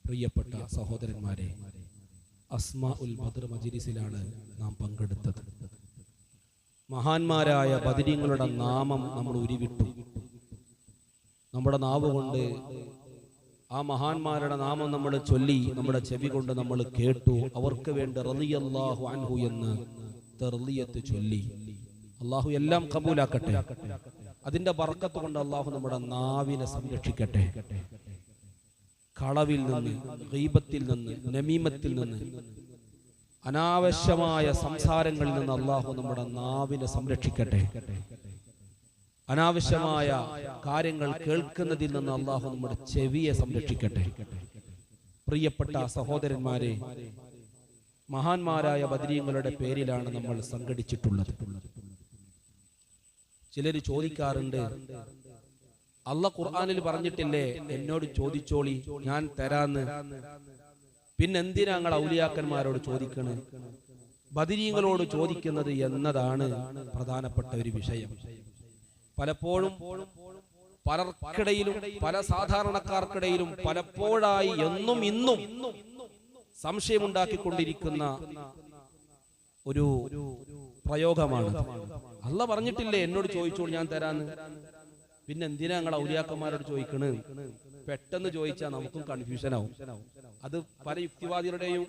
പ്രിയപ്പെട്ട സഹോദരന്മാരെ, അസ്മാഉൽ ബദർ മജ്ലിസിലാണ് നാം പങ്കെടുത്തത്. മഹാന്മാരായ ബദരീങ്ങളുടെ നാമം നമ്മൾ ഉരുവിട്ടു. നമ്മുടെ നാവ് കൊണ്ട് ആ മഹാന്മാരുടെ നാമം നമ്മൾ ചൊല്ലി, നമ്മുടെ ചെവി കൊണ്ട് നമ്മൾ കേട്ടു. അവർക്ക് വേണ്ടി റളിയല്ലാഹു അൻഹു എന്ന് തർളിയത്ത് ചൊല്ലി. അള്ളാഹു എല്ലാം കബൂലാക്കട്ടെ. അതിന്റെ ബർക്കത്ത് കൊണ്ട് അള്ളാഹു നമ്മുടെ നാവിനെ സംരക്ഷിക്കട്ടെ. കളവിൽ നിന്ന്, ഗീബത്തിൽ നിന്ന്, നമീമത്തിൽ നിന്ന്, അനാവശ്യമായ സംസാരങ്ങളിൽ നിന്ന് അള്ളാഹു നമ്മുടെ നാവിനെ സംരക്ഷിക്കട്ടെ. അനാവശ്യമായ കാര്യങ്ങൾ കേൾക്കുന്നതിൽ നിന്ന് അള്ളാഹു നമ്മുടെ ചെവിയെ സംരക്ഷിക്കട്ടെ. പ്രിയപ്പെട്ട സഹോദരന്മാരെ, മഹാന്മാരായ ബദരീങ്ങളുടെ പേരിലാണ് നമ്മൾ സംഘടിച്ചിട്ടുള്ളത്. ചിലർ ചോദിക്കാറുണ്ട്, അല്ലാഹ് ഖുർആനിൽ പറഞ്ഞിട്ടില്ലേ എന്നോട് ചോദിച്ചോളി ഞാൻ തരാന്ന്, പിന്നെന്തിനാ ഞങ്ങൾ ഔലിയാക്കന്മാരോട് ചോദിക്കണേ? ബദരീങ്ങളോട് ചോദിക്കുന്നത് എന്നതാണ് പ്രധാനപ്പെട്ട ഒരു വിഷയം. പലപ്പോഴും പലർക്കിടയിലും, പല സാധാരണക്കാർക്കിടയിലും പലപ്പോഴായി എന്നും ഇന്നും സംശയമുണ്ടാക്കിക്കൊണ്ടിരിക്കുന്ന ഒരു പ്രയോഗമാണ്. അല്ലാഹ് പറഞ്ഞിട്ടില്ലേ എന്നോട് ചോദിച്ചോളൂ ഞാൻ തരാന്ന്, പിന്നെ എന്തിനാ ഞങ്ങൾ ഔലിയാക്കന്മാരോട് ചോദിക്കണ്? പെട്ടെന്ന് ചോദിച്ചാൽ നമുക്കും കൺഫ്യൂഷൻ ആവും. അത് പല യുക്തിവാദികളുടെയും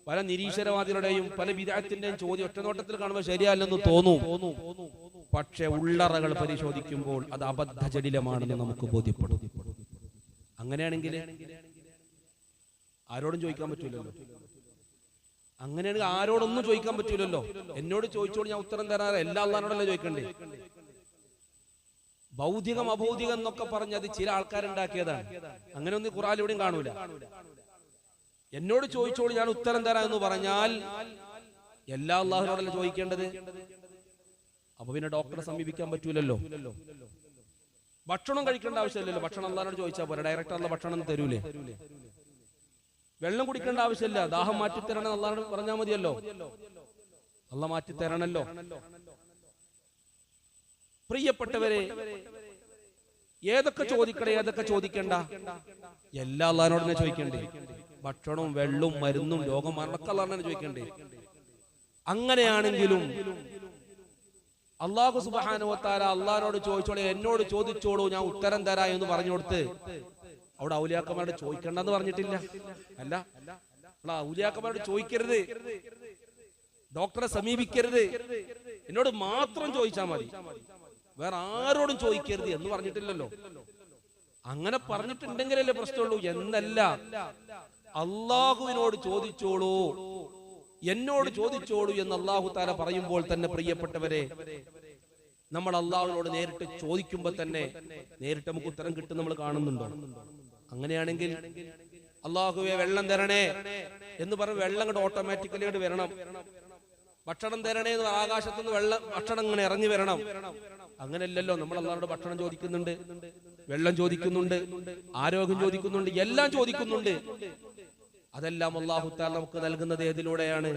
പല നിരീശ്വരവാദികളുടെയും പല ബിദ്അത്തിന്റെയും ചോദ്യം ഒറ്റനോട്ടത്തിൽ കാണുമ്പോൾ ശരിയല്ലെന്ന് തോന്നും. പക്ഷെ ഉള്ളറകൾ പരിശോധിക്കുമ്പോൾ അത് അബദ്ധജടിലമാണെന്ന് നമുക്ക് ബോധ്യപ്പെടും. അങ്ങനെയാണെങ്കിൽ ആരോടും ചോദിക്കാൻ പറ്റൂലല്ലോ. അങ്ങനെയാണെങ്കിൽ ആരോടൊന്നും ചോദിക്കാൻ പറ്റൂലല്ലോ. എന്നോട് ചോദിച്ചോളൂ ഞാൻ ഉത്തരം തരാറ്, എല്ലാ അള്ളാഹിനോടല്ലേ ചോദിക്കണ്ടേ? ഭൗതികം അഭൗതികം എന്നൊക്കെ പറഞ്ഞ് അത് ചില ആൾക്കാരുണ്ടാക്കിയതാണ്. അങ്ങനെ ഒന്നും ഖുർആനിലൂടെയും കാണൂല. എന്നോട് ചോദിച്ചോളൂ ഞാൻ ഉത്തരം തരാം എന്ന് പറഞ്ഞാൽ എല്ലാ അള്ളാഹിനോടല്ലേ ചോദിക്കേണ്ടത്? അപ്പൊ പിന്നെ ഡോക്ടറെ സമീപിക്കാൻ പറ്റൂലല്ലോ. ഭക്ഷണം കഴിക്കേണ്ട ആവശ്യമില്ലല്ലോ. ഭക്ഷണം അള്ളാഹിനോട് ചോദിച്ചാൽ പോരാ, ഡയറക്റ്റ് അള്ളാഹ് ഭക്ഷണം തരൂലേ? വെള്ളം കുടിക്കേണ്ട ആവശ്യമില്ല, ദാഹം മാറ്റിത്തരണം അള്ളാഹിനോട് പറഞ്ഞാൽ മതിയല്ലോ. അള്ളാഹ് മാറ്റിത്തരണല്ലോ. പ്രിയപ്പെട്ടവരെ, ഏതൊക്കെ ചോദിക്കണേ ഏതൊക്കെ ചോദിക്കണ്ട? എല്ലാ അള്ളാഹിനോട് തന്നെ ചോദിക്കണ്ടേ? ഭക്ഷണവും വെള്ളവും മരുന്നും രോഗം മരണമൊക്കെ അള്ളാഹിനോട് ചോദിക്കണ്ടേ? അങ്ങനെയാണെങ്കിലും അല്ലാഹു സുബ്ഹാനഹു വ തആല അള്ളാഹിനോട് ചോദിച്ചോളൂ, എന്നോട് ചോദിച്ചോളൂ ഞാൻ ഉത്തരം തരാ എന്ന് പറഞ്ഞു കൊടുത്ത് അവിടെ ഔലിയാക്കന്മാരോട് ചോദിക്കണ്ടെന്ന് പറഞ്ഞിട്ടില്ല. അല്ല, ഔലിയാക്കന്മാരോട് ചോദിക്കരുത്, ഡോക്ടറെ സമീപിക്കരുത്, എന്നോട് മാത്രം ചോദിച്ചാൽ മതി, വേറെ ആരോടും ചോദിക്കരുത് എന്ന് പറഞ്ഞിട്ടില്ലല്ലോ. അങ്ങനെ പറഞ്ഞിട്ടുണ്ടെങ്കിലല്ലേ പ്രശ്നമുള്ളൂ. എന്നല്ല, അള്ളാഹുവിനോട് ചോദിച്ചോളൂ, എന്നോട് ചോദിച്ചോളൂ എന്ന് അല്ലാഹു തആല പറയുമ്പോൾ തന്നെ പ്രിയപ്പെട്ടവരെ, നമ്മൾ അള്ളാഹുവിനോട് നേരിട്ട് ചോദിക്കുമ്പോൾ തന്നെ നേരിട്ട് നമുക്ക് ഉത്തരം കിട്ടും നമ്മൾ കാണുന്നുണ്ടോ? അങ്ങനെയാണെങ്കിൽ അള്ളാഹുവേ വെള്ളം തരണേ എന്ന് പറഞ്ഞ് വെള്ളം അങ്ങോട്ട് ഓട്ടോമാറ്റിക്കലി അങ്ങോട്ട് വരണം. ഭക്ഷണം തരണേ എന്ന് ആകാശത്തുനിന്ന് ഭക്ഷണം ഇങ്ങനെ ഇറങ്ങി വരണം. അങ്ങനെയല്ലല്ലോ. നമ്മൾ അള്ളാഹുവോട് ഭക്ഷണം ചോദിക്കുന്നുണ്ട്, വെള്ളം ചോദിക്കുന്നുണ്ട്, ആരോഗ്യം ചോദിക്കുന്നുണ്ട്, എല്ലാം ചോദിക്കുന്നുണ്ട്. അതെല്ലാം അല്ലാഹു തആല നമുക്ക് നൽകുന്നത് ഏതിലൂടെയാണ്?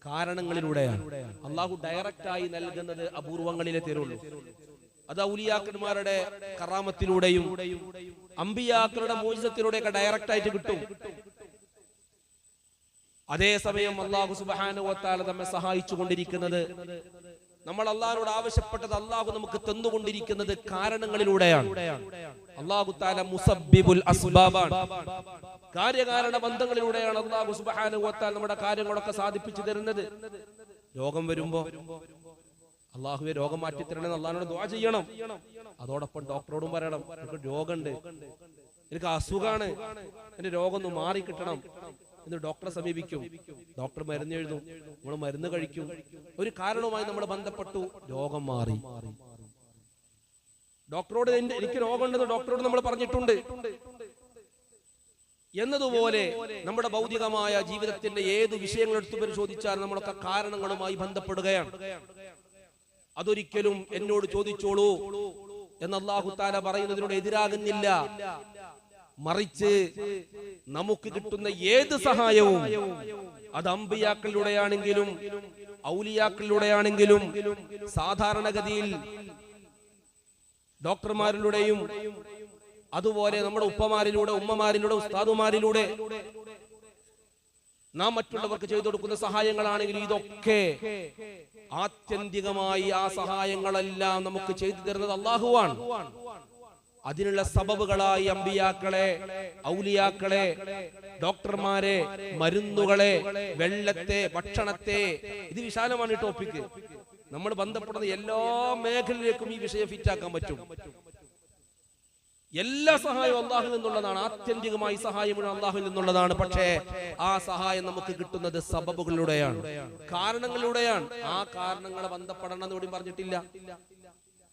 കാരണങ്ങളിലൂടെയാണ്. അല്ലാഹു ഡയറക്റ്റായി നൽകുന്നത് അപൂർവങ്ങളിലെ തരുള്ളൂ. അത് ഔലിയാക്കന്മാരുടെ കറാമത്തിലൂടെയും അമ്പിയാക്കളുടെ മോചിതത്തിലൂടെയൊക്കെ ഡയറക്റ്റ് ആയിട്ട് കിട്ടും. അതേസമയം അല്ലാഹു സുബ്ഹാനഹു വ തആല നമ്മെ സഹായിച്ചു കൊണ്ടിരിക്കുന്നത്, നമ്മൾ അള്ളാഹിനോട് ആവശ്യപ്പെട്ടത് അള്ളാഹു നമുക്ക് തന്നുകൊണ്ടിരിക്കുന്നത് കാരണങ്ങളിലൂടെയാണ്. അല്ലാഹു തആല മുസബ്ബിബുൽ അസ്ബാബാണ്. കാര്യകാരണ ബന്ധങ്ങളിലൂടെയാണ് അല്ലാഹു സുബ്ഹാനഹു വ തആല നമ്മുടെ കാര്യങ്ങളൊക്കെ സാധിപ്പിച്ചു തരുന്നത്. രോഗം വരുമ്പോ അള്ളാഹുവെ രോഗം മാറ്റി തരണമെന്ന് അള്ളാഹിനോട് ദുആ ചെയ്യണം. അതോടൊപ്പം ഡോക്ടറോടും പറയണം, എനിക്ക് രോഗമുണ്ട്, എനിക്ക് അസുഖാണ്, എന്റെ രോഗം ഒന്ന് മാറി കിട്ടണം എന്ന് ഡോക്ടറെ സമീപിക്കും. ഡോക്ടർ മരുന്ന് എഴുതും, നമ്മൾ മരുന്ന് കഴിക്കും. ഒരു കാരണവുമായി നമ്മൾ ബന്ധപ്പെട്ടു, രോഗം മാറി. ഡോക്ടറോട് എനിക്ക് രോഗമുണ്ടെന്ന് ഡോക്ടറോട് നമ്മൾ പറഞ്ഞിട്ടുണ്ട് എന്നതുപോലെ നമ്മുടെ ഭൗതികമായ ജീവിതത്തിന്റെ ഏത് വിഷയങ്ങൾ എടുത്തു പരിശോധിച്ചാൽ നമ്മളൊക്കെ കാരണങ്ങളുമായി ബന്ധപ്പെടുകയാണ്. അതൊരിക്കലും എന്നോട് ചോദിച്ചോളൂ എന്ന് അല്ലാഹു തആല പറയുന്നതിനോട് എതിരാകുന്നില്ല. മറിച്ച് നമുക്ക് കിട്ടുന്ന ഏത് സഹായവും അത് അമ്പിയാക്കളിലൂടെയാണെങ്കിലും ഔലിയാക്കളിലൂടെയാണെങ്കിലും സാധാരണഗതിയിൽ ഡോക്ടർമാരിലൂടെയും അതുപോലെ നമ്മുടെ ഉപ്പമാരിലൂടെ, ഉമ്മമാരിലൂടെ, ഉസ്താദുമാരിലൂടെ നാം മറ്റുള്ളവർക്ക് ചെയ്തു കൊടുക്കുന്ന സഹായങ്ങളാണെങ്കിൽ ഇതൊക്കെ ആത്യന്തികമായി ആ സഹായങ്ങളെല്ലാം നമുക്ക് ചെയ്തു തരുന്നത് അല്ലാഹുവാണ്. അതിനുള്ള സബബുകളായി അമ്പിയാക്കളെ, ഔലിയാക്കളെ, ഡോക്ടർമാരെ, മരുന്നുകളെ, വെള്ളത്തെ, ഭക്ഷണത്തെ, ഇത് വിശാലമാണ് ഈ ടോപ്പിക്ക്. നമ്മൾ ബന്ധപ്പെടുന്ന എല്ലാ മേഖലയിലേക്കും ഈ വിഷയം ഫിറ്റാക്കാൻ പറ്റും. എല്ലാ സഹായവും അള്ളാഹുവിൽ നിന്നുള്ളതാണ്. ആത്യന്തികമായി സഹായം അള്ളാഹുവിൽ നിന്നുള്ളതാണ്. പക്ഷേ ആ സഹായം നമുക്ക് കിട്ടുന്നത് സബബുകളിലൂടെയാണ്, കാരണങ്ങളിലൂടെയാണ്. ആ കാരണങ്ങളെ ബന്ധപ്പെടണം എന്ന് കൂടി പറഞ്ഞിട്ടില്ല.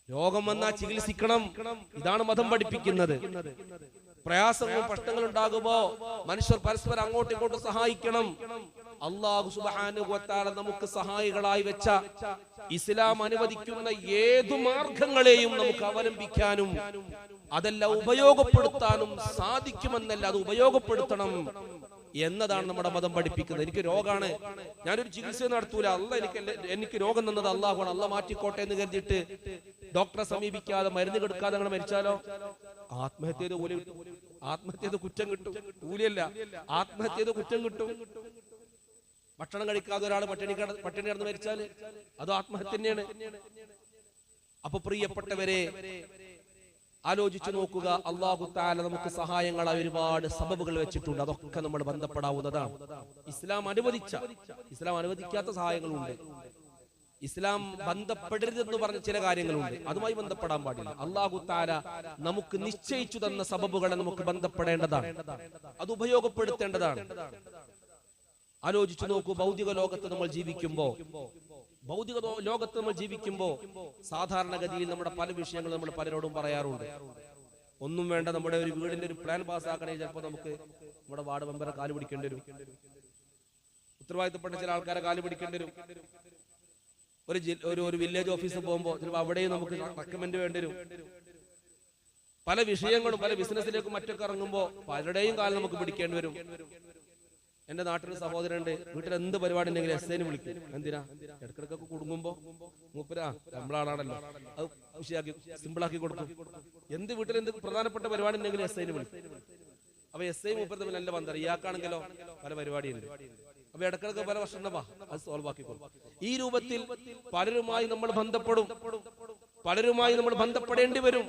രോഗം വന്നാൽ ചികിത്സിക്കണം, ഇതാണ് മതം പഠിപ്പിക്കുന്നത്. പ്രയാസങ്ങളും പ്രശ്നങ്ങളും ഉണ്ടാകുമ്പോ മനുഷ്യർ പരസ്പരം അങ്ങോട്ടും ഇങ്ങോട്ടും സഹായിക്കണം. അല്ലാഹു സുബ്ഹാനഹു വ തആല നമുക്ക് സഹായികളായി വെച്ച ഇസ്ലാം അനുവദിക്കുന്ന ഏതു മാർഗങ്ങളെയും നമുക്ക് അവലംബിക്കാനും അതെല്ലാം ഉപയോഗപ്പെടുത്താനും സാധിക്കുമെന്നല്ല, അത് ഉപയോഗപ്പെടുത്തണം എന്നതാണ് നമ്മുടെ മതം പഠിപ്പിക്കുന്നത്. എനിക്ക് രോഗാണ്, ഞാനൊരു ചികിത്സ നടത്തൂല, എനിക്ക് രോഗം തന്നത് അല്ലാഹുവാണ്, അല്ലാഹ് മാറ്റിക്കോട്ടെ എന്ന് കരുതിയിട്ട് ഡോക്ടറെ സമീപിക്കാതെ മരുന്ന് കൊടുക്കാതെ അങ്ങനെ മരിച്ചാലോ ആത്മഹത്യ കൂലി കിട്ടും. ആത്മഹത്യ കുറ്റം കിട്ടും, കൂലിയല്ല, ആത്മഹത്യ കുറ്റം കിട്ടും. ഭക്ഷണം കഴിക്കാതെ ഒരാൾ പട്ടിണി കിടന്ന് മരിച്ചാൽ അത് ആത്മഹത്യ തന്നെയാണ്. അപ്പൊ പ്രിയപ്പെട്ടവരെ, ആലോചിച്ചു നോക്കുക. അല്ലാഹു തആല നമുക്ക് സഹായങ്ങളായി ഒരുപാട് സബബുകൾ വെച്ചിട്ടുണ്ട്. അതൊക്കെ നമ്മൾ ബന്ധപ്പെടാവുന്നതാണ്. ഇസ്ലാം അനുവദിക്കാത്ത സഹായങ്ങളുണ്ട്. ഇസ്ലാം ബന്ധപ്പെടരുതെന്ന് പറഞ്ഞ ചില കാര്യങ്ങളുണ്ട്, അതുമായി ബന്ധപ്പെടാൻ പാടില്ല. അല്ലാഹു തആല നമുക്ക് നിശ്ചയിച്ചു തന്ന സബബുകളെ നമുക്ക് ബന്ധപ്പെടേണ്ടതാണ്, അത് ഉപയോഗപ്പെടുത്തേണ്ടതാണ്. ആലോചിച്ചു നോക്കൂ. ഭൗതിക ലോകത്ത് നമ്മൾ ജീവിക്കുമ്പോ സാധാരണഗതിയിൽ നമ്മുടെ പല വിഷയങ്ങൾ നമ്മൾ പലരോടും പറയാറുണ്ട്. ഒന്നും വേണ്ട, നമ്മുടെ ഒരു വീടിന്റെ ഒരു പ്ലാൻ പാസ്സാക്കണേ ചിലപ്പോൾ നമുക്ക് നമ്മുടെ വാർഡ് മെമ്പറെ കാല് പിടിക്കേണ്ടി വരും, ഉത്തരവാദിത്തപ്പെട്ട ചില ആൾക്കാരെ കാല് പിടിക്കേണ്ടി വരും. ഒരു വില്ലേജ് ഓഫീസിൽ പോകുമ്പോൾ ചിലപ്പോൾ അവിടെയും നമുക്ക് റെക്കമെൻഡ് വേണ്ടി വരും. പല വിഷയങ്ങളും പല ബിസിനസ്സിലേക്കും മറ്റൊക്കെ ഇറങ്ങുമ്പോൾ പലരുടെയും കാലം നമുക്ക് പിടിക്കേണ്ടി വരും. എന്റെ നാട്ടിൽ സഹോദരനുണ്ട്, വീട്ടിൽ എന്ത് പരിപാടി ഉണ്ടെങ്കിലും എസ്ഐനെ വിളിക്കും. എന്തിനാ? ഇടക്കിടക്കൊക്കെ കുടുങ്ങുമ്പോ മൂപ്പരാ നമ്മളാണല്ലോ, അത് വിഷയാക്കി സിമ്പിളാക്കി കൊടുക്കും. എന്ത് വീട്ടിൽ എന്ത് പ്രധാനപ്പെട്ട പരിപാടി ഉണ്ടെങ്കിലും എസ്ഐനെ വിളിക്കും. അപ്പൊ എസ്ഐ മൂപ്പർ തമ്മിൽ നല്ല ബന്ധം. ഇയാൾക്കാണെങ്കിലോ പല പരിപാടിയുണ്ട്. അപ്പൊ ഇടക്കിടക്ക് പല വർഷം അത് സോൾവ് ആക്കി കൊടുക്കും. ഈ രൂപത്തിൽ പലരുമായി നമ്മൾ ബന്ധപ്പെടേണ്ടി വരും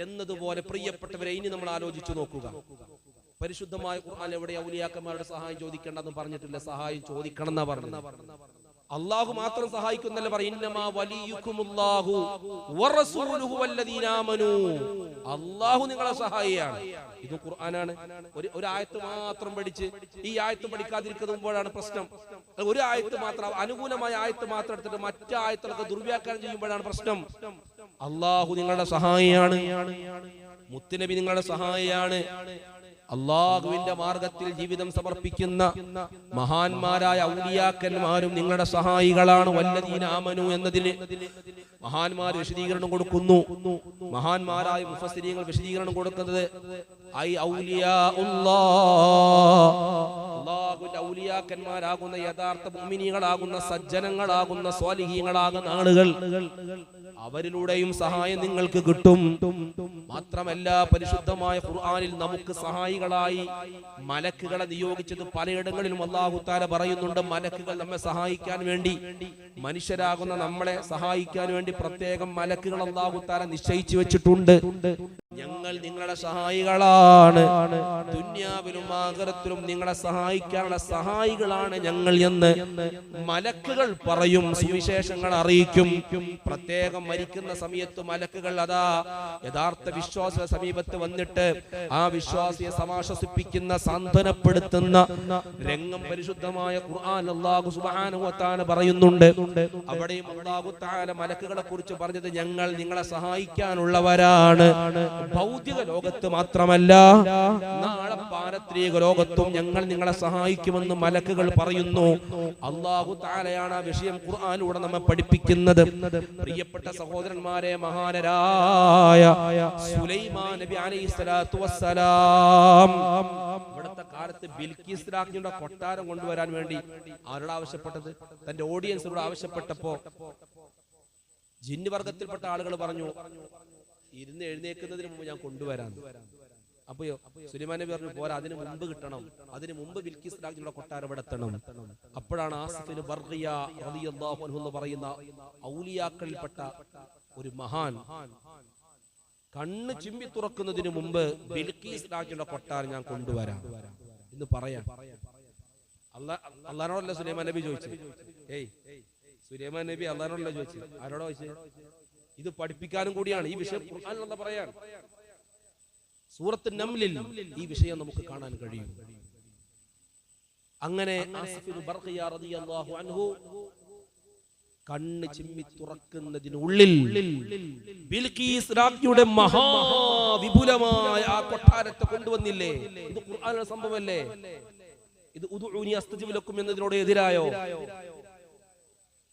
എന്നതുപോലെ പ്രിയപ്പെട്ടവരെ, ഇനി നമ്മൾ ആലോചിച്ചു നോക്കുക. പരിശുദ്ധമായ ഖുർആൻ എവിടെ ഔലിയാക്കന്മാരുടെ സഹായം ചോദിക്കേണ്ടെന്ന് പറഞ്ഞിട്ടില്ല, സഹായം ചോദിക്കണം എന്നാ പറഞ്ഞത്. അള്ളാഹു മാത്രം സഹായിക്കുന്നല്ല പറയും. ഇന്നമാ വലിയുക്കുമുല്ലാഹു വറസൂലുഹു വല്ലദീന ആമനൂ. അള്ളാഹു നിങ്ങളെ സഹായിയാണ്. ഇത് ഖുർആനാണ്. ഒരു ആയത്ത് മാത്രം പഠിച്ച് ഈ ആയത്ത് പഠിക്കാതിരിക്കുമ്പോഴാണ് പ്രശ്നം. ഒരു ആയത്ത് മാത്രം, അനുകൂലമായ ആയത്ത് മാത്രം എടുത്തിട്ട് മറ്റു ആയത്തുകളൊക്കെ ദുർവ്യാഖ്യാനം ചെയ്യുമ്പോഴാണ് പ്രശ്നം. അള്ളാഹു നിങ്ങളുടെ സഹായിയാണ്, മുത്തുനബി നിങ്ങളുടെ സഹായിയാണ്. അള്ളാഹുവിന്റെ മാർഗത്തിൽ ജീവിതം സമർപ്പിക്കുന്ന മഹാന്മാരായ ഔലിയാക്കന്മാരും നിങ്ങളുടെ സഹായികളാണ്. വല്ലദീന ആമനു എന്നതിന് മഹാന്മാർ വിശദീകരണം കൊടുക്കുന്നു. മഹാന്മാരായ മുഫസ്സിരീങ്ങൾ വിശദീകരണം കൊടുക്കുന്നത് ഐ അള്ളാഹുവിന്റെ ഔലിയാക്കന്മാരാകുന്ന യഥാർത്ഥ മുഅ്മിനീകളാകുന്ന സജ്ജനങ്ങളാകുന്ന സ്വാലിഹീങ്ങളാകുന്ന ആളുകൾ, അവരിലൂടെയും സഹായം നിങ്ങൾക്ക് കിട്ടും. മാത്രമല്ല പരിശുദ്ധമായ ഖുർആനിൽ നമുക്ക് സഹായികളായി മലക്കുകളെ നിയോഗിച്ചത് പലയിടങ്ങളിലും അല്ലാഹു തആല പറയുന്നുണ്ട്. മലക്കുകൾ നമ്മെ സഹായിക്കാൻ വേണ്ടി, മനുഷ്യരാകുന്ന നമ്മളെ സഹായിക്കാൻ വേണ്ടി പ്രത്യേകം മലക്കുകൾ അല്ലാഹു തആല നിശ്ചയിച്ചു വെച്ചിട്ടുണ്ട്. ഞങ്ങൾ നിങ്ങളുടെ സഹായികളാണ്, ദുനിയാവിലും ആഖിറത്തിലും നിങ്ങളെ സഹായിക്കാനുള്ള സഹായികളാണ് ഞങ്ങൾ എന്ന് മലക്കുകൾ പറയും, സുവിശേഷങ്ങൾ അറിയിക്കും. പ്രത്യേകം മരിക്കുന്ന സമയത്ത് മലക്കുകൾ അതാ യഥാർത്ഥ വിശ്വാസ സമീപത്ത് വന്നിട്ട് ആ വിശ്വാസിയെ സമാശ്വസിപ്പിക്കുന്ന, സാന്ത്വനപ്പെടുത്തുന്ന രംഗം പരിശുദ്ധമായ ഖുർആൻ അല്ലാഹു സുബ്ഹാനഹു വ തആല പറയുന്നുണ്ട്. അവിടെയും അല്ലാഹു തആല മലക്കുകളെ കുറിച്ച് പറഞ്ഞത് ഞങ്ങൾ നിങ്ങളെ സഹായിക്കാനുള്ളവരാണ്. ഭൗതിക ലോകത്ത് മാത്രമല്ല, നാളെ പാരത്രിക ലോകത്തും ഞങ്ങൾ നിങ്ങളെ സഹായിക്കുമെന്ന് മലക്കുകൾ പറയുന്നു. അല്ലാഹു തആലയാണ് ആ വിഷയം ഖുർആനിലൂടെ നമ്മെ പഠിപ്പിക്കുന്നത്. പ്രിയപ്പെട്ട സഹോദരന്മാരെ, മഹാനരായ സുലൈമാൻ നബി അലൈഹിസ്സലാത്തു വസ്സലാം ഇവിടുത്തെ കാലത്ത് ബിൽഖീസ് രാജ്ഞിയുടെ കൊട്ടാരം കൊണ്ടുവരാൻ വേണ്ടി ആരോട് ആവശ്യപ്പെട്ടത്? തന്റെ ഓഡിയൻസിനോട് ആവശ്യപ്പെട്ടപ്പോ ജിന്ന് വർഗത്തിൽപ്പെട്ട ആളുകൾ പറഞ്ഞു, ഇരുന്ന് എഴുന്നേൽക്കുന്നതിന് മുമ്പ് ഞാൻ കൊണ്ടുവരാം. അപ്പയോ സുലൈമാൻ നബി പറഞ്ഞു പോരാ, അതിന് മുമ്പ് കിട്ടണം, അതിന് മുമ്പ് ബിൽക്കിസ് രാജ്ഞിയുടെ കൊട്ടാരം ഇവിടെ എത്തണം. അപ്പോഴാണ് ആസിഫിന് ബർഖിയ റളിയല്ലാഹു അൻഹു എന്ന് പറയുന്ന ഔലിയാക്കളിൽപ്പെട്ട ഒരു മഹാൻ കണ്ണ് ചിമ്പി തുറക്കുന്നതിന് മുമ്പ് ബിൽക്കിസ് രാജ്ഞിയുടെ കൊട്ടാരം ഞാൻ കൊണ്ടുവരാം എന്ന് പറയാം. അള്ളാഹിനോടല്ല സുലൈമാൻ നബി ചോദിച്ചു. സുലൈമാൻ നബി അള്ളാഹിനോടല്ല ചോദിച്ചു, ആരോടോ ചോദിച്ചു? ഇത് പഠിപ്പിക്കാനും കൂടിയാണ് ഈ വിഷയം ഖുർആനിൽ പറയാൻ. സൂറത്ത് നംലിൽ ഈ വിഷയം നമുക്ക് കാണാൻ കഴിയും. അങ്ങനെ ആസിഫിന് ബർഖിയ റളിയല്ലാഹു അൻഹു കണ്ണ് ചിമ്മി തുറക്കുന്നതിനുള്ളിൽ ബിൽഖീസ് രാജ്ഞിയുടെ മഹാവിപുലമായ ആ കൊട്ടാരത്തെ കൊണ്ടുവന്നില്ലേ? ഇത് ഖുർആനിലെ സംഭവമല്ലേ? ഇത് ഉദ്ഉനി അസ്തജിബ് ലക്കും എന്നതിനോട് എതിരായോ?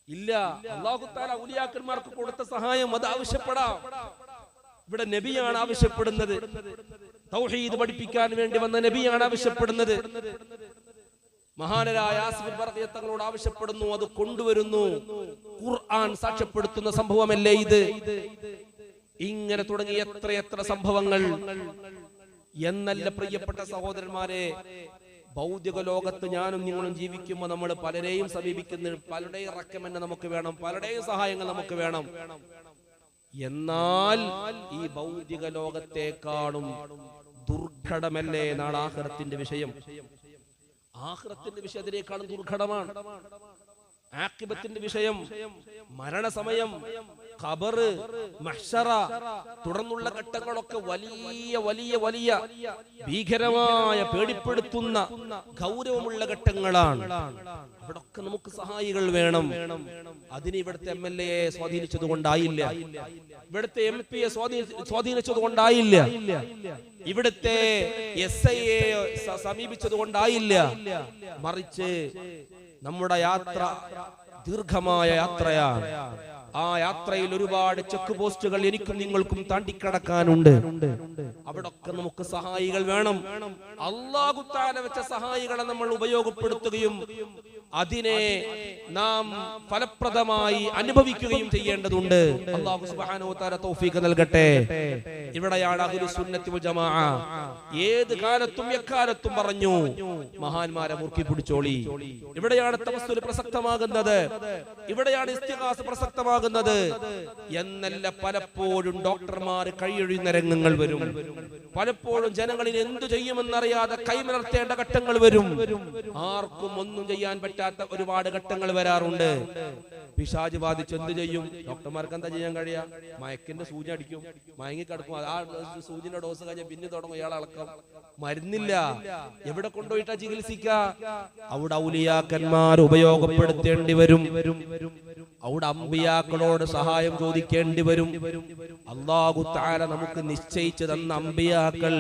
ഇല്ല. അല്ലാഹു തആല ഔലിയാക്കന്മാർക്ക് കൊടുത്ത സഹായം അത് ആവശ്യപ്പെടാം. ഇവിടെ നബിയാണ് ആവശ്യപ്പെടുന്നത്. തൗഹീദ് പഠിപ്പിക്കാൻ വേണ്ടി വന്ന നബിയാണ് ആവശ്യപ്പെടുന്നത്. മഹാനരായ ആസിഫ് ബർഖിയ തങ്ങളോട് ആവശ്യപ്പെടുന്നു, അത് കൊണ്ടുവരുന്നു. ഖുർആൻ സാക്ഷ്യപ്പെടുത്തുന്ന സംഭവമല്ലേ ഇത്? ഇങ്ങനെ തുടങ്ങി എത്രയെത്ര സംഭവങ്ങൾ എന്നല്ല പ്രിയപ്പെട്ട സഹോദരന്മാരെ. ഭൗതിക ലോകത്ത് ഞാനും നിങ്ങളും ജീവിക്കുമ്പോൾ നമ്മൾ പലരെയും സമീപിക്കുന്നു, പലരുടെയും റെക്കമെൻഡ് നമുക്ക് വേണം, പലരുടെയും സഹായങ്ങൾ നമുക്ക് വേണം. എന്നാൽ ഈ ഭൗതിക ലോകത്തെക്കാളും ദുർഘടമല്ലേ നാളെ ആഖിറത്തിന്റെ വിഷയം? ആഖിറത്തിന്റെ വിഷയം അതിനേക്കാളും ദുർഘടമാണ്. ആഖിബത്തിന്റെ വിഷയം, മരണസമയം, ഖബർ, മഹ്ശറ തുടർന്നുള്ള ഘട്ടങ്ങളൊക്കെ വലിയ വലിയ വലിയ ഭീകരമായ പേടിപ്പെടുത്തുന്ന ഗൗരവമുള്ള ഘട്ടങ്ങളാണ്. അവിടൊക്കെ നമുക്ക് സഹായികൾ വേണം. അതിന് ഇവിടുത്തെ MLA സ്വാധീനിച്ചത് കൊണ്ടായില്ല, ഇവിടുത്തെ MP സ്വാധീനിച്ചത് കൊണ്ടായില്ല, ഇവിടുത്തെ SI സമീപിച്ചത് കൊണ്ടായില്ല. മറിച്ച് നമ്മുടെ യാത്ര ദീർഘമായ യാത്രയാണ്. ആ യാത്രയിൽ ഒരുപാട് ചെക്ക് പോസ്റ്റുകൾ എനിക്കും നിങ്ങൾക്കും താണ്ടിക്കടക്കാനുണ്ട്. അവിടൊക്കെ നമുക്ക് സഹായികൾ വേണം. അല്ലാഹു തആല വെച്ച സഹായികളെ നമ്മൾ ഉപയോഗപ്പെടുത്തുകയും അതിനെ നാം ഫലപ്രദമായി അനുഭവിക്കുകയും ചെയ്യേണ്ടതുണ്ട്. അല്ലാഹു സുബ്ഹാനഹു വ തആല തൗഫീഖ് നൽകട്ടെ. ഇവിടെയാണ് അഹ്ലുസ് സുന്നത്തി വൽ ജമാഅ ഏത് കാലത്തും എക്കാലത്തും പറഞ്ഞു, മഹാന്മാരെ മുറുക്കി പിടിച്ചോളി. ഇവിടെയാണ് തവസ്സുൽ പ്രസക്തമാകുന്നത്, ഇവിടെയാണ് ഇസ്തിഗാസ പ്രസക്തമാകുന്നത് എന്നല്ല. പലപ്പോഴും ഡോക്ടർമാർ കഴിയൊഴിയുന്ന രംഗങ്ങൾ വരും. പലപ്പോഴും ജനങ്ങളിൽ എന്തു ചെയ്യുമെന്നറിയാതെ കൈമലർത്തേണ്ട ഘട്ടങ്ങൾ വരും. ആർക്കും ഒന്നും ചെയ്യാൻ പറ്റാത്ത ഒരുപാട് ഘട്ടങ്ങൾ വരാറുണ്ട്. പിശാച് ബാധിച്ച് എന്ത് ചെയ്യും? ഡോക്ടർമാർക്ക് എന്താ ചെയ്യാൻ കഴിയാ? മയക്കിന്റെ സൂചി അടിക്കും, മയങ്ങി കിടക്കും. ആ സൂചിന്റെ ഡോസ് കഴിഞ്ഞാൽ പിന്നെ തുടങ്ങും ഇയാൾ അളക്കം. മരുന്നില്ല, എവിടെ കൊണ്ടുപോയിട്ടാ ചികിത്സിക്ക? അവിടെ ഔലിയാക്കന്മാർ ഉപയോഗപ്പെടുത്തേണ്ടി വരും. അവിടെ അമ്പിയാക്കളോട് സഹായം ചോദിക്കേണ്ടി വരും. അല്ലാഹു തആല നമുക്ക് നിശ്ചയിച്ചു തന്ന അമ്പിയാക്കൾ,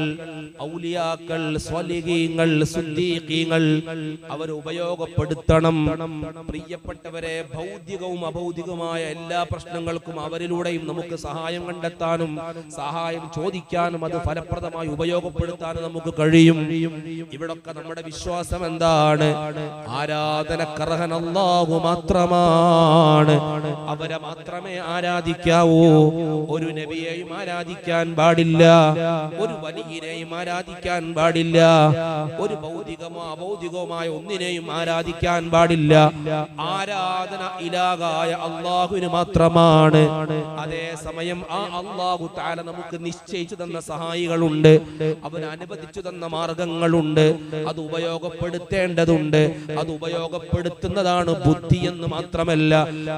ഔലിയാക്കൾ, സ്വാലിഹീങ്ങൾ, സിദ്ദീഖീങ്ങൾ അവർ ഉപയോഗപ്പെടുത്തണം. പ്രിയപ്പെട്ടവരെ, ഭൗതികവും അഭൗതികവുമായ എല്ലാ പ്രശ്നങ്ങൾക്കും അവരിലൂടെയും നമുക്ക് സഹായം കണ്ടെത്താനും സഹായം ചോദിക്കാനും അത് ഫലപ്രദമായി ഉപയോഗപ്പെടുത്താനും നമുക്ക് കഴിയും. ഇവിടൊക്കെ നമ്മുടെ വിശ്വാസം എന്താണ്? ആരാധനക്കർഹൻ അല്ലാഹു മാത്രമാണ്. അവരെ മാത്രമേ ആരാധിക്കാവൂ. ഒരു നബിയെയും ആരാധിക്കാൻ പാടില്ല, ഒരു വലിയനെയും ആരാധിക്കാൻ പാടില്ല, ഒരു ഭൗതികമോ അഭൗതികവുമായ ഒന്നിനെയും ആരാധിക്കാൻ പാടില്ല. ആരാധന ഇലാഹായ അല്ലാഹുവിന് മാത്രമാണ്. അതേസമയം ആ അല്ലാഹു തആല നമുക്ക് നിശ്ചയിച്ചു തന്ന സഹായികളുണ്ട്, അവൻ അനുവദിച്ചു തന്ന മാർഗങ്ങളുണ്ട്. അത് ഉപയോഗപ്പെടുത്തേണ്ടതുണ്ട്. അത് ഉപയോഗപ്പെടുത്തുന്നതാണ് ബുദ്ധി എന്ന് മാത്രമല്ല,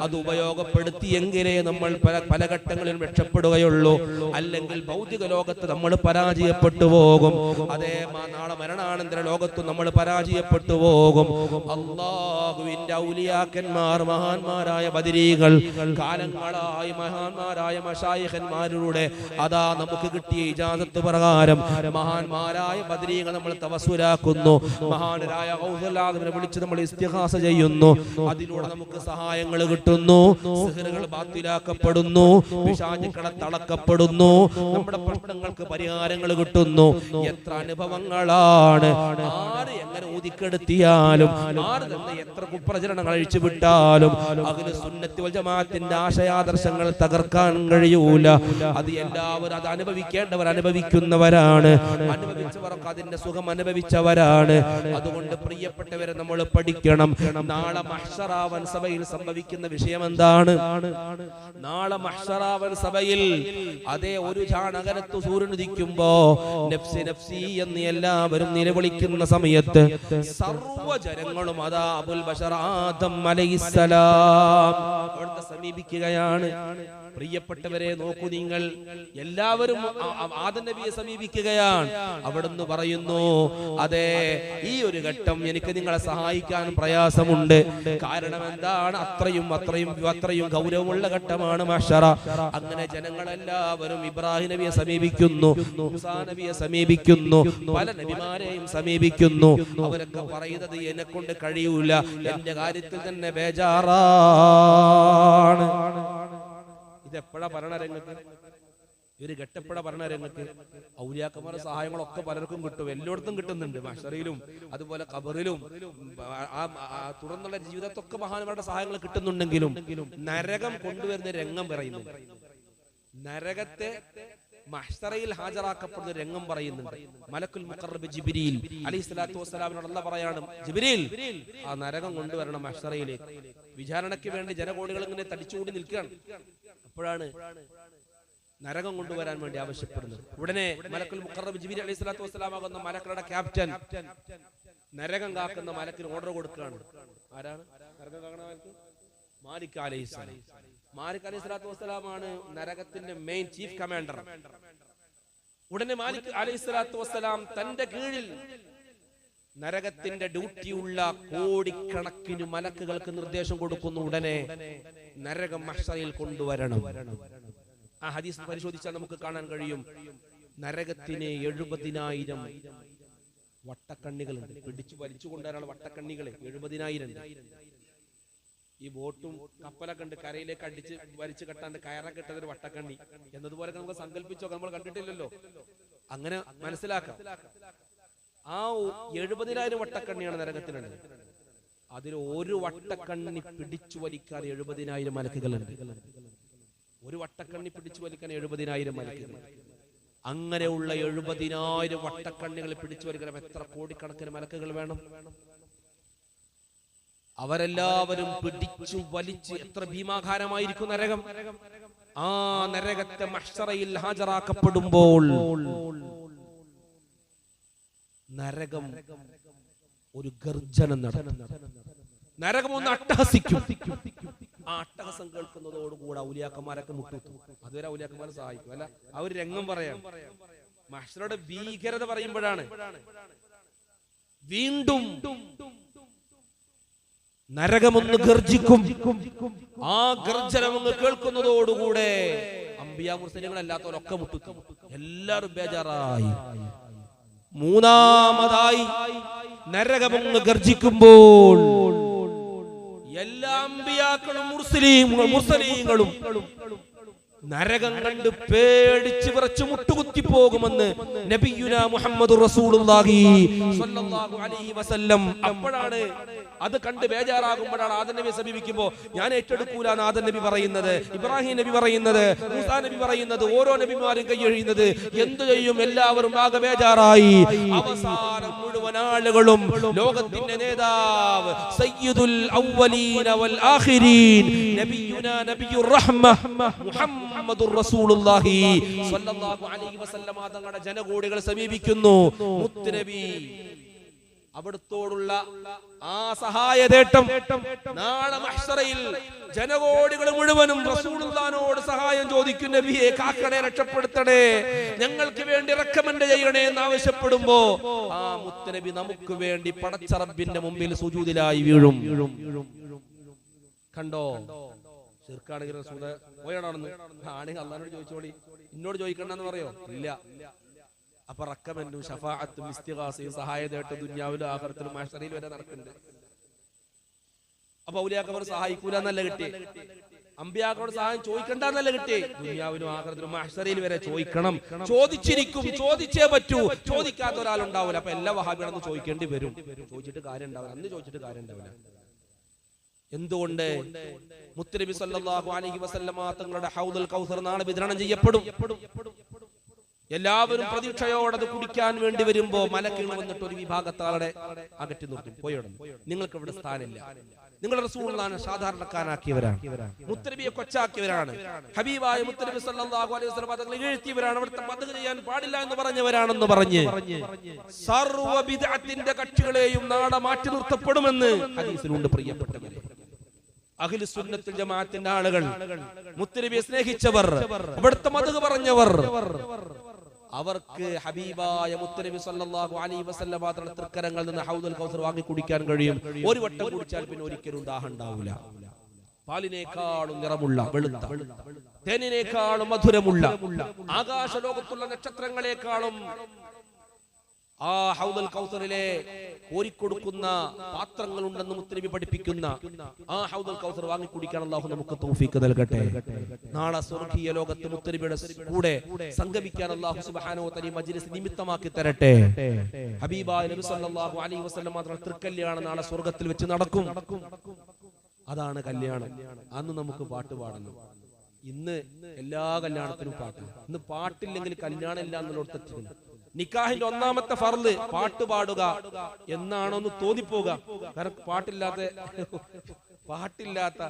അത് ഉപയോഗപ്പെടുത്തിയെങ്കിലേ നമ്മൾ പല ഘട്ടങ്ങളിലും രക്ഷപ്പെടുകയുള്ളൂ. അല്ലെങ്കിൽ ഭൗതിക ലോകത്ത് നമ്മൾ പരാജയപ്പെട്ടു പോകും. അതേ നാളെ മരണാനന്തര ലോകത്ത് നമ്മൾ പരാജയപ്പെട്ടു പോകും. അല്ലാഹുവിന്റെ ഔലിയാക്കന്മാർ, മഹാന്മാരായ ബദരീകൾ, കാലങ്ങളായി മഹാന്മാരായ മശായിഖന്മാരുടെ അതാ നമുക്ക് കിട്ടിയ ഇജാസത്ത് പ്രകാരം മഹാന്മാരായ ബദരീകൾ നമ്മൾ തവസ്സുലാക്കുന്നു. മഹാനരായ ഗൗസുൽ ആദമിനെ വിളിച്ച് നമ്മൾ ഇസ്തിഗാസ ചെയ്യുന്നു. അതിലൂടെ നമുക്ക് സഹായങ്ങൾ കിട്ടുന്നു. സിഹ്റുകൾ ബാത്തിലാക്കപ്പെടുന്നു, പിശാചുക്കളെ തളക്കപ്പെടുന്നു, നമ്മുടെ പ്രശ്നങ്ങൾക്ക് പരിഹാരങ്ങൾ കിട്ടുന്നു. എത്ര അനുഭവങ്ങളാണ്! ആര് ആര് എങ്ങനെ ഊതിക്കെടുത്തിയാലും, ആര് തന്നെ എത്ര കുപ്രചരണങ്ങൾ അഴിച്ചു വിട്ടാലും അഹ്ലു സുന്നത്തി വൽ ജമാഅത്തിന്റെ ആശയാദർശങ്ങൾ തകർക്കാൻ കഴിയൂല. അത് എല്ലാവരും അത് അനുഭവിക്കേണ്ടവർ അനുഭവിക്കുന്നവരാണ്, അനുഭവിച്ചവർക്ക് അതിന്റെ സുഖം അനുഭവിച്ചവരാണ്. അതുകൊണ്ട് പ്രിയപ്പെട്ടവരെ നമ്മൾ പഠിക്കണം. നാളെ മഹ്ശറാവൻ സഭയിൽ സംഭവിക്കുന്ന വിഷയം എന്താണ്? നാളെ മഹ്ശറാവൻ സഭയിൽ അതേ ഒരു ചാണകരത്ത് സൂര്യൻ ഉദിക്കുമ്പോ നഫ്സി നഫ്സി എന്ന് എല്ലാവരും നിലവിളിക്കുന്ന സമയത്ത് സർവ്വജനങ്ങളും അതാ അബുൽ ബശർ ആദം അലൈഹിസ്സലാം അവിടുത്തെ സമീപിക്കുകയാണ്. പ്രിയപ്പെട്ടവരെ നോക്കൂ, നിങ്ങൾ എല്ലാവരും ആദം നബിയെ സമീപിക്കുകയാണ്. അവിടുന്ന് പറയുന്നു, അതെ ഈ ഒരു ഘട്ടം എനിക്ക് നിങ്ങളെ സഹായിക്കാൻ പ്രയാസമുണ്ട്. കാരണം എന്താണ്? അത്രയും ഗൗരവമുള്ള ഘട്ടമാണ് മഹ്ശറ. അങ്ങനെ ജനങ്ങളെല്ലാവരും ഇബ്രാഹിം നബിയെ സമീപിക്കുന്നു, മൂസാ നബിയെ സമീപിക്കുന്നു, പല നബിമാരെയും സമീപിക്കുന്നു. അവരൊക്കെ പറയുന്നത് എന്നെക്കൊണ്ട് കഴിയൂല, എന്റെ കാര്യത്തിൽ തന്നെ ബേജാറാണ്. ഇതെപ്പോഴാ ഭരണരംഗത്ത്? ഒരു ഘട്ടപ്പെട ഭരണരംഗത്ത് ഔലിയാക്കന്മാരുടെ സഹായങ്ങളൊക്കെ പലർക്കും കിട്ടും, എല്ലായിടത്തും കിട്ടുന്നുണ്ട്. മഹ്ശറിലും അതുപോലെ ഖബറിലും തുടർന്നുള്ള ജീവിതത്തൊക്കെ മഹാന്മാരുടെ സഹായങ്ങൾ കിട്ടുന്നുണ്ടെങ്കിലും നരകം കൊണ്ടുവരുന്ന രംഗം പറയുന്നുണ്ട്. നരകത്തെ മഹ്ശറയിൽ ഹാജരാക്കപ്പെടുന്ന രംഗം പറയുന്നുണ്ട്. മലക്കുൽ മുഖറബ് ജിബ്രീൽ അലൈഹിസ്സലാത്തു വസ്സലാമിനോട് അല്ലാഹു പറയാണ്, ജിബ്രീൽ ആ നരകം കൊണ്ടുവരണം മഹ്ശറയിലേക്ക്. വിചാരണയ്ക്ക് വേണ്ടി ജനകോടികൾ ഇങ്ങനെ തടിച്ചുകൂടി നിൽക്കുകയാണ്. അപ്പോഴാണ് നരകം കൊണ്ടുവരാൻ വേണ്ടി ആവശ്യപ്പെടുന്നത്. ഉടനെ മലക്കുൽ മുഖറബ് ജിബ്രീൽ അലൈഹിസ്സലാത്തു വസ്സലാം ആകുന്ന മലക്കുകളുടെ ക്യാപ്റ്റൻ നരകം കാക്കുന്ന മലക്കിന് ഓർഡർ കൊടുക്കുകയാണ്. ആരാണ് നരകം കാക്കണ മലക്ക്? മാലിക് അലൈഹിസ്സലാം. മാലിക് അലൈഹിസ്സലാത്തു വസ്സലാമാണ് നരകത്തിന്റെ മെയിൻ ചീഫ് കമാൻഡർ. ഉടനെ മാലിക് അലൈഹിസ്സലാത്തു വസ്സലാം തന്റെ കീഴിൽ നരകത്തിന്റെ ഡ്യൂട്ടിയുള്ള കോടിക്കണക്കിന് മലക്കുകൾക്ക് നിർദ്ദേശം കൊടുക്കുന്നു. ഉടനെ നരകം മഹ്ശറയിൽ കൊണ്ടുവരണം. ആ ഹദീസ് പരിശോധിച്ചാൽ നമുക്ക് കാണാൻ കഴിയും, നരകത്തിന് 70,000 വട്ടക്കണ്ണികളുണ്ട്. പിടിച്ചു വലിച്ചു കൊണ്ടുവരാനുള്ള വട്ടക്കണ്ണികളെ 70,000. ഈ ബോട്ടും കപ്പലൊക്കെ ഉണ്ട്, കരയിലേക്ക് അടിച്ച് വലിച്ചു കെട്ടാണ്ട് കയറൊക്കെ ഇട്ടത് ഒരു വട്ടക്കണ്ണി എന്നതുപോലെ നമുക്ക് സങ്കല്പിച്ചോ, നമ്മൾ കണ്ടിട്ടില്ലല്ലോ. അങ്ങനെ മനസ്സിലാക്കാം. ആ 70,000 വട്ടക്കണ്ണിയാണ് നരകത്തിനുണ്ട്. അതിൽ ഒരു വട്ടക്കണ്ണി പിടിച്ചു വലിക്കാൻ 70,000 മലക്കുകളുണ്ട്. ഒരു വട്ടക്കണ്ണി പിടിച്ചു വലിക്കാൻ 70,000 മലക്കുകൾ. അങ്ങനെയുള്ള 70,000 വട്ടക്കണ്ണികൾ പിടിച്ചു വലിക്കാൻ എത്ര കോടിക്കണക്കിന് മലക്കുകൾ വേണം? അവരെല്ലാവരും പിടിച്ചു വലിച്ച് എത്ര ഭീമാകാരമായിരിക്കും നരകം. ആ നരകത്തെ മഹ്ശറയിൽ ഹാജരാക്കപ്പെടുമ്പോൾ നരകം ഒരു ഗർജനം നടത്തും. നരകം ഒന്ന് അട്ടഹസിക്കും. ആ അട്ടഹസം കേൾക്കുന്നതോടുകൂടെ ഔലിയാക്കന്മാരൊക്കെ മുട്ടുത്തും. അതുവരെ ഔലിയാക്കന്മാരെ സഹായിക്കും അല്ല, അവർ രംഗം പറയാം. മഹ്ശറയുടെ ഭീകരത പറയുമ്പോഴാണ് വീണ്ടും നരകമൊന്ന് ഗർജിക്കും. ആ ഗർജനം ഒന്ന് കേൾക്കുന്നതോടുകൂടെ അമ്പിയാ മുർസലികളല്ലാത്തവരൊക്കെ മുട്ടുത്തും. എല്ലാവരും ബേജാറായി. മൂന്നാമതായി നരകമൊന്ന് ഗർജിക്കുമ്പോൾ എല്ലാ അമ്പിയാക്കളും മുർസലീങ്ങളും നരകം കണ്ട് പേടിച്ച് വിറച്ച് മുട്ടുകുത്തി പോകുമെന്ന് നബിയുനാ മുഹമ്മദുർ റസൂലുള്ളാഹി സ്വല്ലല്ലാഹു അലൈഹി വസല്ലം. അപ്പോഴാണ് അത് കണ്ട് ബേജാറാകുമ്പോഴാണ് ആദം നബിയെ സമീപിക്കുമ്പോൾ ഞാൻ ഏറ്റെടുക്കൂല എന്ന് ആദം നബി പറയുന്നത്, ഇബ്രാഹിം നബി പറയുന്നത്, മൂസാ നബി പറയുന്നത്, ഓരോ നബിമാരും കൈയൊഴിയുന്നത്. എന്തു ചെയ്യും? എല്ലാവരും ആകെ ബേജാറായി. അവസാനം മുഴുവൻ ആളുകളും ലോകത്തിന്റെ നേതാവ് സയ്യിദുൽ അവ്വലീന വൽ ആഖിരീൻ നബിയുനാ നബിയുർ റഹ്മ മുഹമ്മദുർ റസൂലുള്ളാഹി സ്വല്ലല്ലാഹു അലൈഹി വസല്ലം തങ്ങളുടെ ജനകോടികൾ സമീപിക്കുന്നു. മുത്തുനബി അവിടുത്തോടുള്ള ആ സഹായതേട്ടം നാളെ മഹ്ശറയിൽ ജനകോടികൾ മുഴുവനും റസൂലുള്ളാഹിനോട് സഹായം ചോദിക്കും. നബിയെ കാക്കണേ, രക്ഷപ്പെടുത്തണേ, ഞങ്ങൾക്ക് വേണ്ടി റെക്കമെൻഡ് ചെയ്യണേ എന്ന് ആവശ്യപ്പെടുമ്പോ ആ മുത്തുനബി നമുക്ക് വേണ്ടി പടച്ച റബ്ബിന്റെ മുമ്പിൽ സുജൂദിലായി വീഴും. കണ്ടോ? ശിർക്കാണെങ്കിൽ റസൂല് പോയാണെന്ന് ആണെങ്കിൽ അള്ളാഹിനോട് ചോദിച്ചോളി, ഇന്നോട് ചോദിക്കണ്ടെന്ന് പറയോ? ഇല്ല. അപ്പൊ റക്കമെന്റും ശഫാഅത്തും ഇസ്തിഗാസയും സഹായതയായിട്ട് ദുനിയാവിലും ആഖിറത്തിലും മഹ്ശറയിൽ വരെ നടക്കുന്നുണ്ട്. അപ്പൊ ഔലിയാക്കന്മാർ സഹായിക്കൂല എന്നല്ല കിട്ടി. അമ്പിയാക്കളോട് സഹായം ചോദിക്കണ്ടെന്നല്ല കിട്ടിയേ, ദുനിയാവിനും ആഖിറത്തിനും മഹ്ശറിൽ വരെ ചോദിക്കണം. ചോദിച്ചിരിക്കും, ചോദിച്ചേ പറ്റൂ. ചോദിക്കാത്ത ഒരാളുണ്ടാവില്ല. അപ്പൊ എല്ലാ വഹാബികളൊന്നും ചോദിക്കേണ്ടി വരും. ചോദിച്ചിട്ട് കാര്യം ഉണ്ടാവില്ല, അന്ന് ചോദിച്ചിട്ട് കാര്യം ഉണ്ടാവില്ല. എന്തുകൊണ്ട്? മുത്തുനബി സല്ലല്ലാഹു അലൈഹി വസല്ലമ തങ്ങളുടെ ഹൗദുൽ കൗസർ നാളെ വിതരണം ചെയ്യപ്പെടും. എല്ലാവരും പ്രതീക്ഷയോടെ അത് കുടിക്കാൻ വേണ്ടി വരുമ്പോ മലക്കുകൾ വന്നിട്ട് ഒരു വിഭാഗത്താളെ അകറ്റി നിർത്തും. പോയിടും, നിങ്ങൾക്ക് ഇവിടെ സ്ഥാനമില്ല. നിങ്ങളുടെ റസൂലുള്ളാഹിനെ സാധാരണക്കാരനാക്കിയവരാണ്, മുത്തുനബിയെ കൊച്ചാക്കിയവരാണ്, ഹബീബായ മുത്തുനബി സല്ലല്ലാഹു അലൈഹി വസല്ലം തങ്ങളെ വീഴ്ത്തിയവരാണ്, അവിടുത്തെ മദ്ഹ് ചെയ്യാൻ പാടില്ല എന്ന് പറഞ്ഞവരാണെന്ന് പറഞ്ഞ് സർവ്വ ബിദ്അത്തിന്റെ കക്ഷികളെയും നാളെ മാറ്റി നിർത്തപ്പെടുമെന്ന് ഹദീസിലുണ്ട്. പ്രിയപ്പെട്ടവരെ, അഹ്ലു സുന്നത്തുൽ ജമാഅത്തിന്റെ ആളുകൾ, മുത്തുനബിയെ സ്നേഹിച്ചവർ, അവിടുത്തെ മദ്ഹ് പറഞ്ഞവർ, അവർക്ക് ഹബീബായ മുത്തുനബി സല്ലല്ലാഹു അലൈഹി വസല്ലം തങ്ങളുടെ തൃക്കരങ്ങളിൽ നിന്ന് ഹൗദുൽ കൗസർ വാങ്ങി കുടിക്കാൻ കഴിയും. ഒരു വട്ടം കുടിച്ചാൽ പിന്നെ ഒരിക്കലും ദാഹം ഉണ്ടാവില്ല. പാലിനേക്കാളും നിറമുള്ള വെളുത്ത, തേനിനേക്കാളും മധുരമുള്ള, ആകാശലോകത്തുള്ള നക്ഷത്രങ്ങളെക്കാളും ആ ഹൗദുൽ കൗസറിലെ കോരിക്കൊടുക്കുന്ന പാത്രങ്ങളുണ്ടെന്ന് മുത്തുനബി പഠിപ്പിക്കുന്ന ആ ഹൗദുൽ കൗസർ വാങ്ങി കുടിക്കാൻ അല്ലാഹു നമുക്ക് തൗഫീഖ് നൽകട്ടെ. നാളെ സ്വർഗ്ഗീയ ലോകത്ത് മുത്തുനബിയുടെ കൂടെ സംഗമിക്കാൻ അല്ലാഹു സുബ്ഹാനഹു വ തആല മജ്ലിസ് നിമിത്തമാക്കി തരട്ടെ. ഹബീബായ നബി സല്ലല്ലാഹു അലൈഹി വസല്ലം മാത്രം തൃക്കല്യാണം നാളെ സ്വർഗ്ഗത്തിൽ വെച്ച് നടക്കും. അതാണ് കല്യാണം. അന്ന് നമുക്ക് പാട്ട് പാടണം. ഇന്ന് എല്ലാ കല്യാണത്തിനും പാട്ട്. ഇന്ന് പാട്ടില്ലെങ്കിൽ കല്യാണം ഇല്ല എന്നുള്ളൊരു നിക്കാഹിന്റെ ഒന്നാമത്തെ ഫർള് പാട്ട് പാടുക എന്നാണോന്ന് തോന്നിപ്പോകുക. കാരണം പാട്ടില്ലാത്ത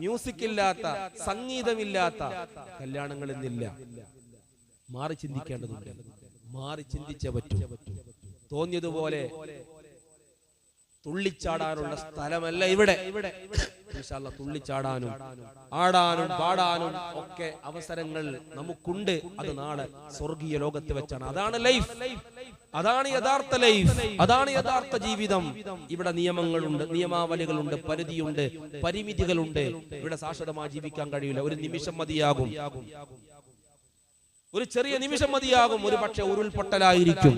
മ്യൂസിക് ഇല്ലാത്ത സംഗീതമില്ലാത്ത കല്യാണങ്ങൾ ഇന്നില്ല. മാറി ചിന്തിക്കേണ്ടതുണ്ട്. മാറി ചിന്തിച്ചേ പറ്റൂ. തോന്നിയതുപോലെ തുള്ളിച്ചാടാനുള്ള സ്ഥലമല്ല ഇവിടെ. ഇൻഷാ അല്ലാഹ് തുള്ളിച്ചാടാനും ആടാനും പാടാനും ഒക്കെ അവസരങ്ങൾ നമുക്കുണ്ട്. അത് നാളെ സ്വർഗീയ ലോകത്ത് വെച്ചാണ്. അതാണ് ലൈഫ്, അതാണ് യഥാർത്ഥ ലൈഫ്, അതാണ് യഥാർത്ഥ ജീവിതം. ഇവിടെ നിയമങ്ങളുണ്ട്, നിയമാവലികളുണ്ട്, പരിധിയുണ്ട്, പരിമിതികളുണ്ട്. ഇവിടെ ശാശ്വതമായി ജീവിക്കാൻ കഴിയില്ല. ഒരു നിമിഷം മതിയാകും, ഒരു ചെറിയ നിമിഷം മതിയാകും. ഒരു പക്ഷെ ഉരുൾപൊട്ടലായിരിക്കും.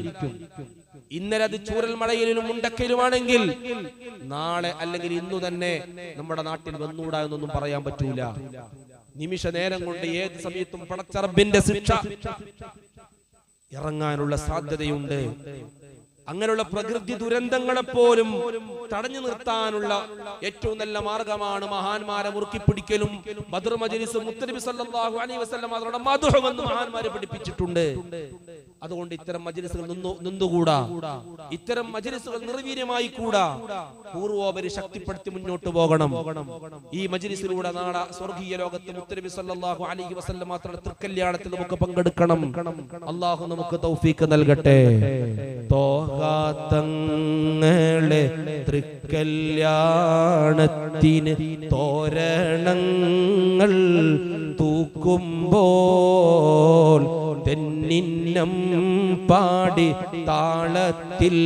ഇന്നലെ അത് ചൂരൽ മഴയിലും മുണ്ടക്കയിലുമാണെങ്കിൽ നാളെ അല്ലെങ്കിൽ ഇന്നു തന്നെ നമ്മുടെ നാട്ടിൽ വന്നൂടാ എന്നൊന്നും പറയാൻ പറ്റൂല. നിമിഷ നേരം കൊണ്ട് ഏത് സമയത്തും പടച്ചറബിന്റെ ശിക്ഷ ഇറങ്ങാനുള്ള സാധ്യതയുണ്ട്. അങ്ങനെയുള്ള പ്രകൃതി ദുരന്തങ്ങളെ പോലും തടഞ്ഞു നിർത്താനുള്ള ഏറ്റവും നല്ല മാർഗമാണ് മഹാന്മാരെ മുറുക്കിപ്പിടിക്കലും ബദർ മജ്ലിസ്. മുത്തനബി സല്ലല്ലാഹു അലൈഹി വസല്ലം അവരുടെ മദ്ഹ് എന്ന് മഹാന്മാരെ പഠിപ്പിച്ചിട്ടുണ്ട്. അതുകൊണ്ട് ഇത്തരം മജ്ലിസുകൾ നിന്നുകൂടാ, ഇത്തരം മജ്ലിസുകൾ നിർവീര്യമായി കൂടാ. പൂർവോപരി ശക്തിപ്പെടുത്തി മുന്നോട്ട് പോകണം. ഈ മജ്ലിസിലൂടെ നാളെ സ്വർഗീയ ലോകത്ത് മുത്തനബി സല്ലല്ലാഹു അലൈഹി വസല്ലം മാത്രം തൃക്കല്യാണത്തിൽ നമുക്ക് പങ്കെടുക്കണം. അല്ലാഹു നമുക്ക് തൗഫീഖ് നൽകട്ടെ. തങ്ങളെ തൃക്കല്യാണത്തിന് തോരണങ്ങൾ തൂക്കുമ്പോൾ തെന്നിന്നം പാടി താളത്തിൽ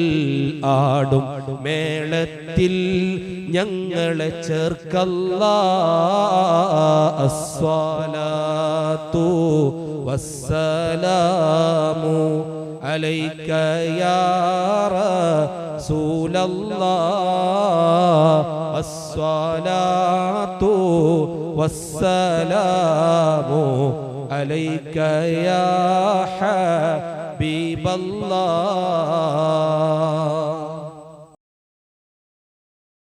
ആടും മേളത്തിൽ ഞങ്ങളെ ചേർക്കല്ലാ. അസ്സലാത്തു വസ്സലാമു അലൈക യാ റസൂലല്ലാഹ്. അസ്സലാത്തു വസ്സലാമു അലൈക യാ ഹബീബല്ലാഹ്.